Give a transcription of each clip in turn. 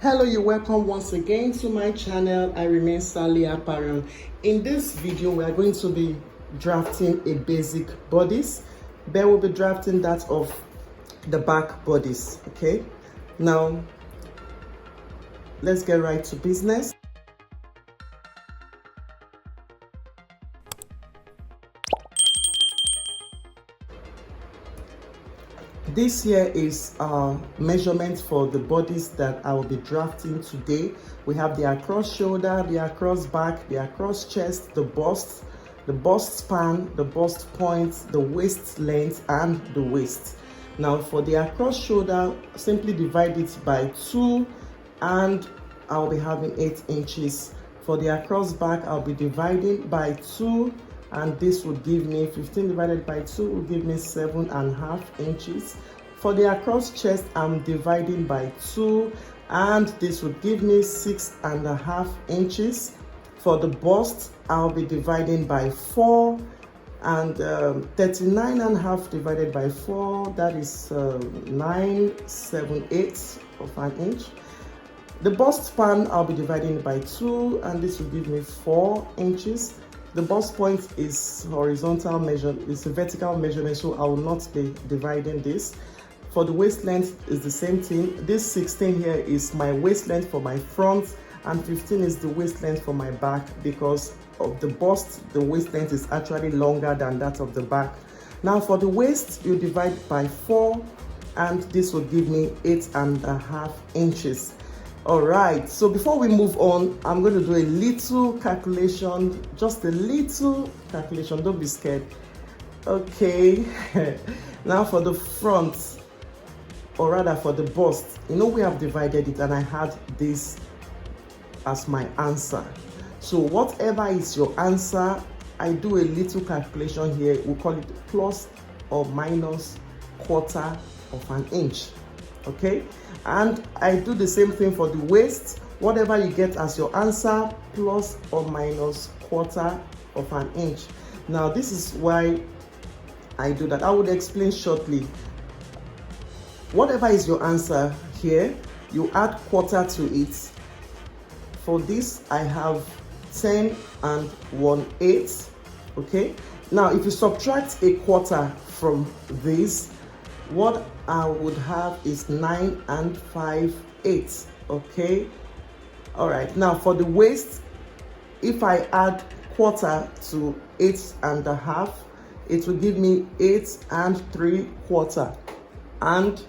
Hello, you're welcome once again to my channel. I remain Sally Apparel. In this video, we are going to be drafting a basic bodice. Bear will be drafting that of the back bodice. Okay, now let's get right to business. This here is measurement for the bodice that I will be drafting today. We have the across shoulder, the across back, the across chest, the bust span, the bust point, the waist length, and the waist. Now for the across shoulder, simply divide it by 2 and I'll be having 8 inches. For the across back, I'll be dividing by 2 and this would give me 15 divided by 2 will give me 7.5 inches. For the across chest, I'm dividing by 2 and this would give me 6.5 inches. For the bust, I'll be dividing by 4 and 39.5 divided by 4, that is 9.78 of an inch. The bust span, I'll be dividing by 2 and this will give me 4 inches. The bust point is horizontal measure, it's a vertical measurement, so I will not be dividing this. For the waist length is the same thing. This 16 here is my waist length for my front and 15 is the waist length for my back. Because of the bust, the waist length is actually longer than that of the back. Now for the waist, you divide by 4 and this will give me 8.5 inches. All right, so before we move on, I'm going to do a little calculation, just a little calculation, don't be scared. Okay, now for the front, or rather for the bust, we have divided it and I had this as my answer. So whatever is your answer, I do a little calculation here. We call it plus or minus quarter of an inch. Okay, and I do the same thing for the waist. Whatever you get as your answer, plus or minus quarter of an inch. Now this is why I do that. I would explain shortly. Whatever is your answer here, you add quarter to it. For this, I have 10 and 1/8. Okay, now if you subtract a quarter from this, what I would have is 9 and 5/8. Okay, all right. Now for the waist, if I add quarter to 8.5, it will give me 8 and 3/4. And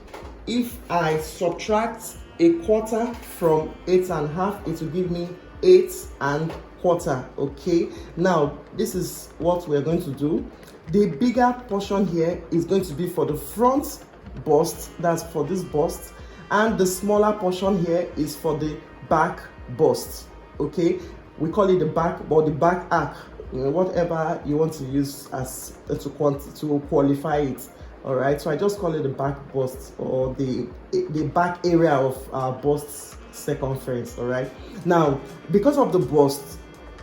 if I subtract a quarter from 8.5, it will give me 8.25. Okay, now this is what we're going to do. The bigger portion here is going to be for the front bust, that's for this bust, and the smaller portion here is for the back bust. Okay, we call it the back, or the back arc, whatever you want to use as to qualify it. All right, so I just call it the back bust, or the back area of our bust circumference. All right, now because of the bust,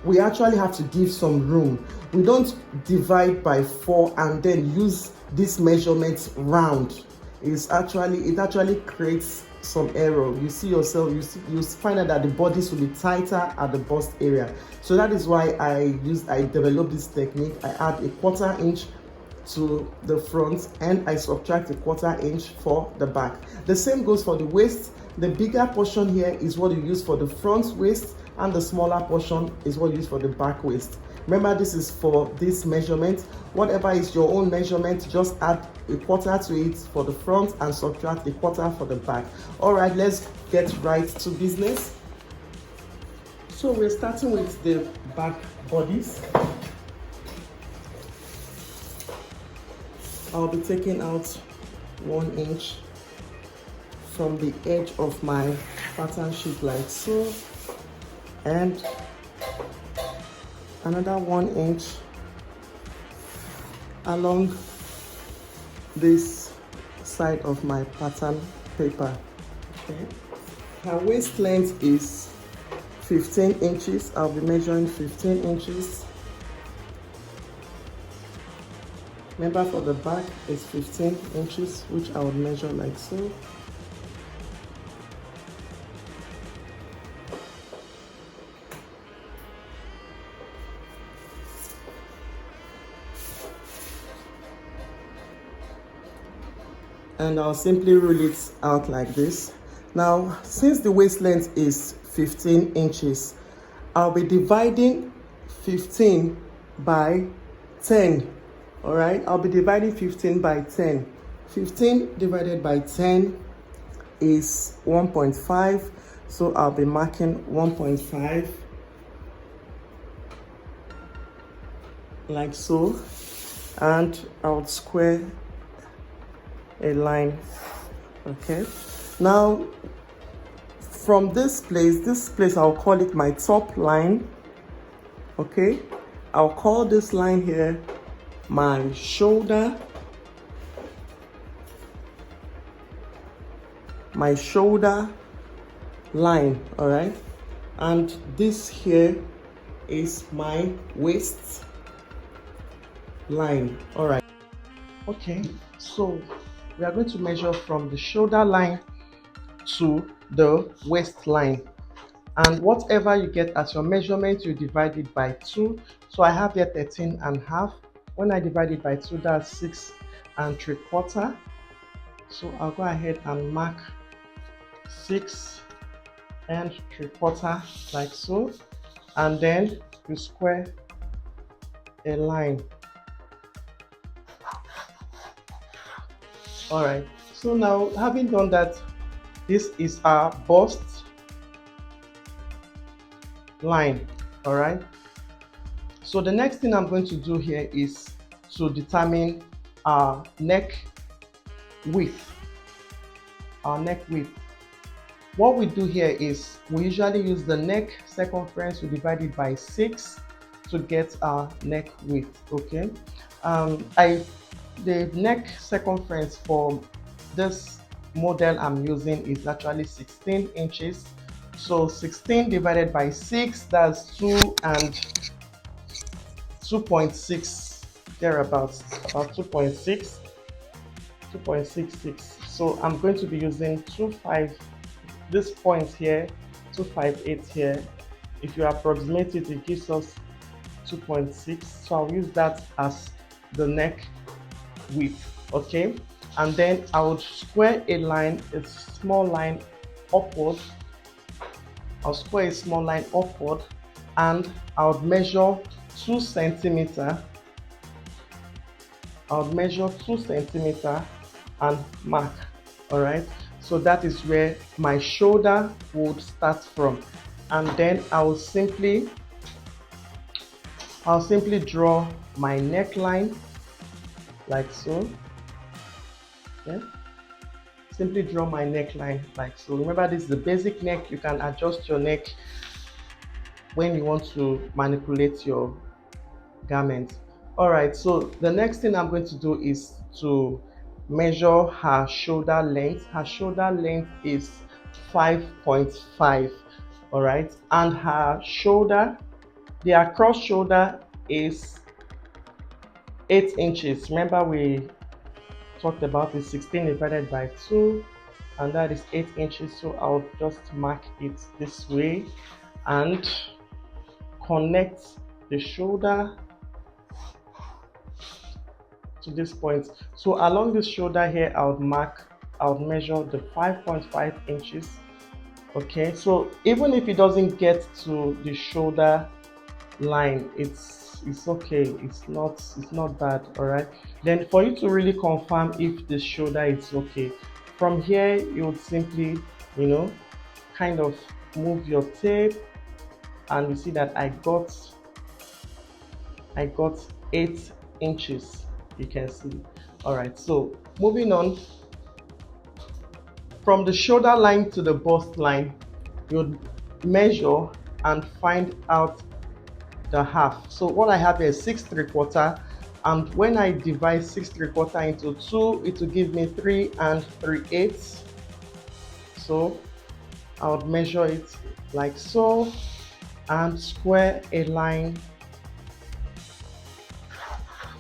we actually have to give some room. We don't divide by 4 and then use this measurement round. It actually creates some error. You see yourself, you find out that the bodice will be tighter at the bust area. So that is why I developed this technique. I add a quarter inch to the front and I subtract a quarter inch for the back. The same goes for the waist. The bigger portion here is what you use for the front waist and the smaller portion is what you use for the back waist. Remember, this is for this measurement. Whatever is your own measurement, just add a quarter to it for the front and subtract a quarter for the back. All right, let's get right to business. So we're starting with the back bodice. I'll be taking out 1 inch from the edge of my pattern sheet like so, and another 1 inch along this side of my pattern paper. Okay, her waist length is 15 inches. I'll be measuring 15 inches. Remember, for the back is 15 inches, which I would measure like so. and I'll simply rule it out like this. Now, since the waist length is 15 inches, I'll be dividing 15 by 10. All right, I'll be dividing 15 by 10. 15 divided by 10 is 1.5. So I'll be marking 1.5 like so, and I'll square a line. Okay, now from this place I'll call it my top line. Okay, I'll call this line here my shoulder, line. All right, and this here is my waist line. All right, okay, so we are going to measure from the shoulder line to the waistline, and whatever you get as your measurement, you divide it by 2. So I have here 13.5. When I divide it by 2, that's 6 3/4. So I'll go ahead and mark 6 3/4 like so, and then you square a line. All right, so now having done that, this is our bust line. All right, so the next thing I'm going to do here is to determine our neck width. What we do here is we usually use the neck circumference, we divide it by 6 to get our neck width. Okay, the neck circumference for this model I'm using is actually 16 inches. So 16 divided by 6, that's 2 and 2.6, thereabouts, about 2.66. So I'm going to be using 2.5, this point here, 2.58 here. If you approximate it, it gives us 2.6. So I'll use that as the neck width. Okay, and then I would square a line, a small line upward. I'll square a small line upward, and I would measure 2 centimeters. I would measure 2 centimeters and mark. All right, so that is where my shoulder would start from, and then I'll simply draw my neckline like so. Okay, simply draw my neckline like so. Remember, this is the basic neck. You can adjust your neck when you want to manipulate your garment. All right, so the next thing I'm going to do is to measure her shoulder length. Her shoulder length is 5.5. all right, and her shoulder, the across shoulder, is 8 inches. Remember, we talked about the 16 divided by 2, and that is 8 inches. So I'll just mark it this way and connect the shoulder to this point. So along this shoulder here, I'll measure the 5.5 inches. Okay, so even if it doesn't get to the shoulder line, it's okay, it's not bad. All right, then for you to really confirm if the shoulder is okay, from here you would simply, kind of move your tape, and you see that I got 8 inches, you can see. All right, so moving on, from the shoulder line to the bust line, you would measure and find out the half. So what I have here is 6 3/4, and when I divide 6 3/4 into 2, it will give me 3 3/8. So I would measure it like so and square a line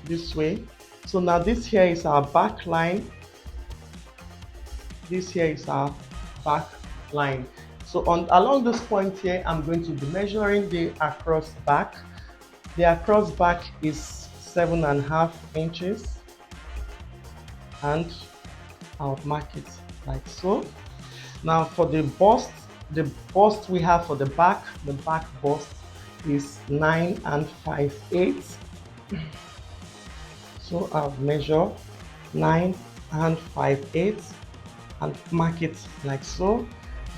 this way. So now this here is our back line. This here is our back line. So along this point here, I'm going to be measuring the across back. The across back is 7.5 inches, and I'll mark it like so. Now for the bust we have for the back bust is 9 and 5/8. So I'll measure 9 and 5/8 and mark it like so.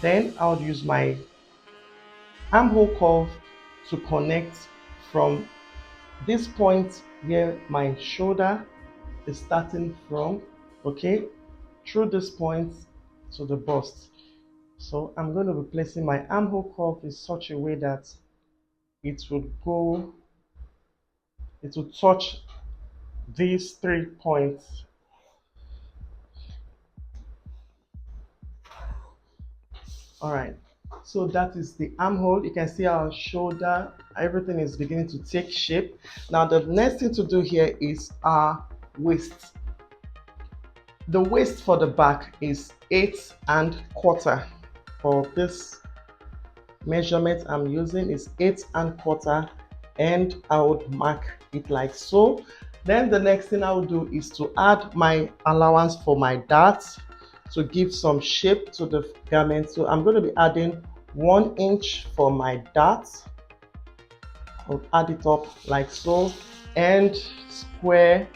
Then I'll use my armhole curve to connect from this point where my shoulder is starting from, okay, through this point to the bust. So I'm going to be placing my armhole curve in such a way that it will touch these 3 points. All right, so that is the armhole. You can see our shoulder, everything is beginning to take shape. Now the next thing to do here is our waist. The waist for the back is 8¼ for this measurement I'm using is 8¼ and I would mark it like so. Then the next thing I will do is to add my allowance for my darts to give some shape to the garment. So I'm going to be adding 1 inch for my darts. I'll add it up like so and square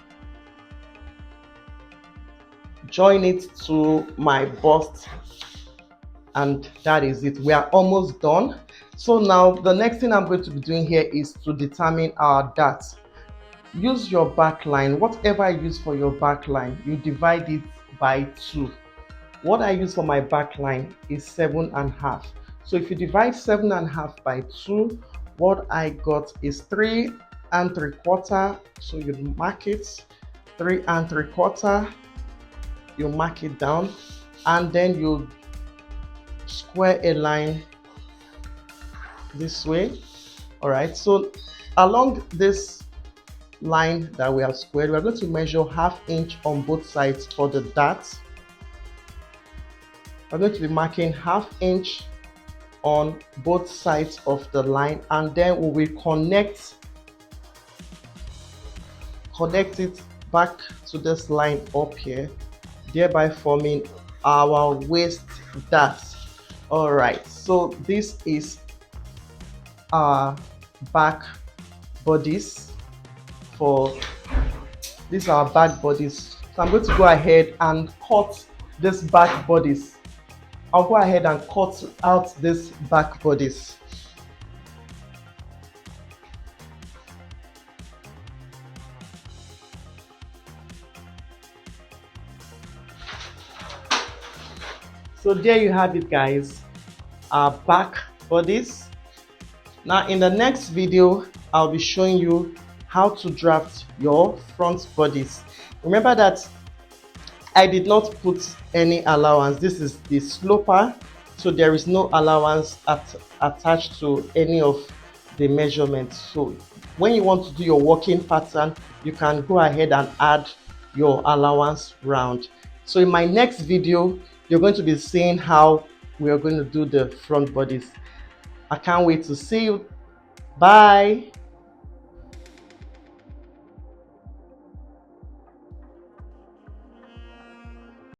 join it to my bust, and that is it. We are almost done. So now the next thing I'm going to be doing here is to determine our dart. Use your back line. Whatever I use for your back line, you divide it by 2. What I use for my back line is 7½. So if you divide 7½ by 2, what I got is 3¾ so you mark it 3¾ you mark it down, and then you square a line this way. All right, so along this line that we have squared, we're going to measure ½ inch on both sides for the dart. We're going to be marking ½ inch on both sides of the line, and then we will connect it back to this line up here, thereby forming our waist dart. All right, so this is our back bodice for these are our back bodice. So I'm going to go ahead and cut this back bodice. I'll go ahead and cut out this back bodice. So there you have it, guys, our back bodice. Now in the next video, I'll be showing you how to draft your front bodice. Remember that I did not put any allowance. This is the sloper, so there is no allowance attached to any of the measurements. So when you want to do your working pattern, you can go ahead and add your allowance round. So in my next video, you're going to be seeing how we are going to do the front bodice. I can't wait to see you. Bye.